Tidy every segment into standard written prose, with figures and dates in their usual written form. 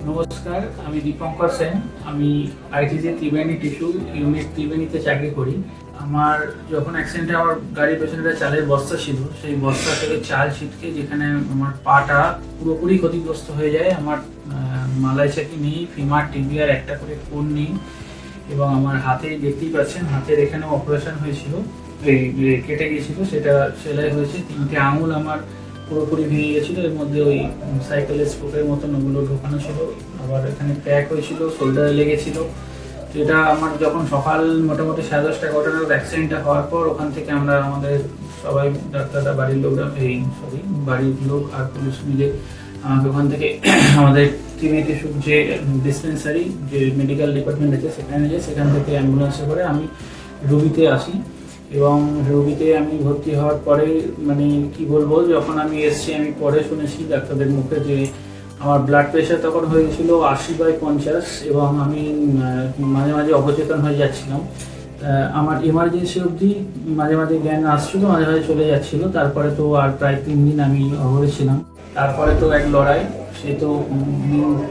নমস্কার, আমি দীপঙ্কর সেন। আমি আইটিজি ত্রিবেণী টিস্যু ইউনিট ত্রিবেণীতে চাকরি করি। আমার যখন অ্যাক্সিডেন্টে আমার গাড়ির পেছনে একটা চালের বস্তা ছিল, সেই বস্তা থেকে চাল ছিটকে যেখানে আমার পাটা পুরোপুরি ক্ষতিগ্রস্ত হয়ে যায়। আমার মালাই চাকি নেই, ফিমার টিবিয়ার একটা করে কোণ নেই, এবং আমার হাতে দেখতেই পাচ্ছেন হাতের এখানেও অপারেশন হয়েছিল, এই কেটে গিয়েছিল, সেটা সেলাই হয়েছে। 3টে আঙুল আমার পুরোপুরি ভেঙে গেছিলো, এর মধ্যে ওই সাইকেলের স্পোকের মতন ওগুলো ঢোকানো ছিল, আবার এখানে ক্র্যাক হয়েছিল, শোল্ডারে লেগেছিল। তো এটা আমার যখন সকাল মোটামুটি 10:30 11টা অ্যাক্সিডেন্টটা হওয়ার পর ওখান থেকে আমরা আমাদের সবাই ডাক্তাররা, বাড়ির লোকরা, বাড়ির লোক আর পুলিশ মিলে আমাকে ওখান থেকে আমাদের ত্রিবেণী টিস্যুর যে ডিসপেন্সারি, যে মেডিকেল ডিপার্টমেন্ট আছে সেখান থেকে অ্যাম্বুলেন্সে করে আমি রুবিতে আসি। এবং রোগীতে আমি ভর্তি হওয়ার পরে মানে কি বলবো, যখন আমি এসছি আমি পরে শুনেছি ডাক্তারদের মুখে যে আমার ব্লাড প্রেশার তখন হয়ে গেছিলো 80/50, এবং আমি মাঝে মাঝে অবচেতন হয়ে যাচ্ছিলাম। আমার এমার্জেন্সি অবধি মাঝে মাঝে জ্ঞান আসছিলো, মাঝে মাঝে চলে যাচ্ছিলো। তারপরে তো আর প্রায় 3 দিন আমি অবরে ছিলাম। তারপরে তো এক লড়াই, সে তো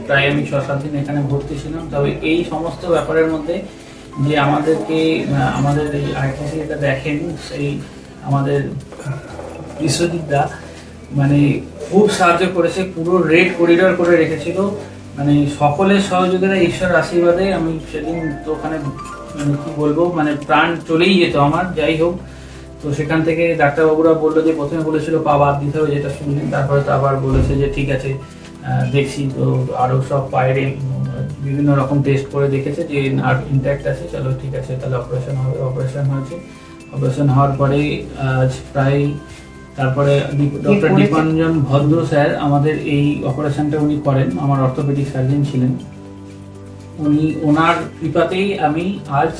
প্রায় আমি 6-7 দিন এখানে ভর্তি ছিলাম। তবে এই সমস্ত ব্যাপারের মধ্যে যে আমাদেরকে আমাদের এই আইটিসি যেটা দেখেন, সেই আমাদের বিশ্বজিৎদা মানে খুব সাহায্য করেছে, পুরো রেড করিডর করে রেখেছিল। মানে সকলের সহযোগিতা, ঈশ্বর আশীর্বাদে আমি সেদিন তো ওখানে মানে কি বলবো, মানে প্রাণ চলেই যেত আমার। যাই হোক, তো সেখান থেকে ডাক্তারবাবুরা বললো যে প্রথমে বলেছিল পা বাদ দিতে হবে, যেটা শুনলেন। তারপরে তো আবার বলেছে যে ঠিক আছে, দেখছি। তো আরও সব পায়ের বিভিন্ন রকম টেস্ট করে দেখেছে যে নার্ভ ইন্ট্যাক্ট আছে, চলো ঠিক আছে, তাহলে অপারেশন হবে। অপারেশন হয়েছে। অপারেশন হওয়ার পরে আজ প্রায়, তারপরে ডক্টর দীপাঞ্জন ভদ্র স্যার আমাদের এই অপারেশনটা উনি করেন, আমার অর্থোপেডিক সার্জন ছিলেন উনি। ওনার কৃপাতেই আমি আজ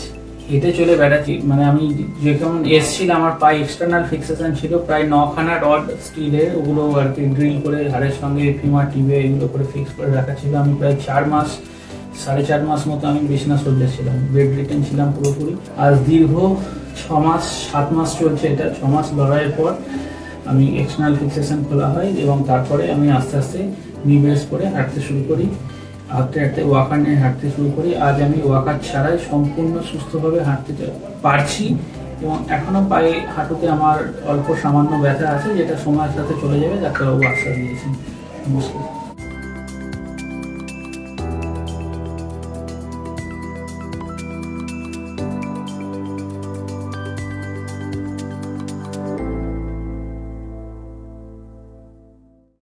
হেঁটে চলে বেড়াচ্ছি। মানে আমি যেমন এসছিলাম, আমার পায়ে এক্সটার্নাল ফিক্সেশন ছিল প্রায় 9খানা রড স্টিলের, ওগুলো আর কি ড্রিল করে হাড়ের সঙ্গে ফিমার টিবে এগুলো করে ফিক্স করে রাখা ছিল। আমি প্রায় 4 মাস মতো আমি বিছানা শয্যা ছিলাম, বেড রিটেন ছিলাম পুরোপুরি। আজ দীর্ঘ 7 মাস চলছে এটা। 6 মাস লড়াইয়ের পর আমি এক্সটার্নাল ফিক্সেশন খোলা হয়, এবং তারপরে আমি আস্তে আস্তে নিবেশ করে হাঁটতে শুরু করি। হাঁটতে হাঁটতে ওয়াকার নিয়ে হাঁটতে শুরু করি। আজ আমি ওয়াকার ছাড়াই সম্পূর্ণ সুস্থভাবে হাঁটতে পারছি, এবং এখনও পায়ে হাঁটুতে আমার অল্প সামান্য ব্যথা আছে, যেটা সময়ের সাথে চলে যাবে, ডাক্তারবাবু আশ্বাস দিয়েছেন। নমস্কার।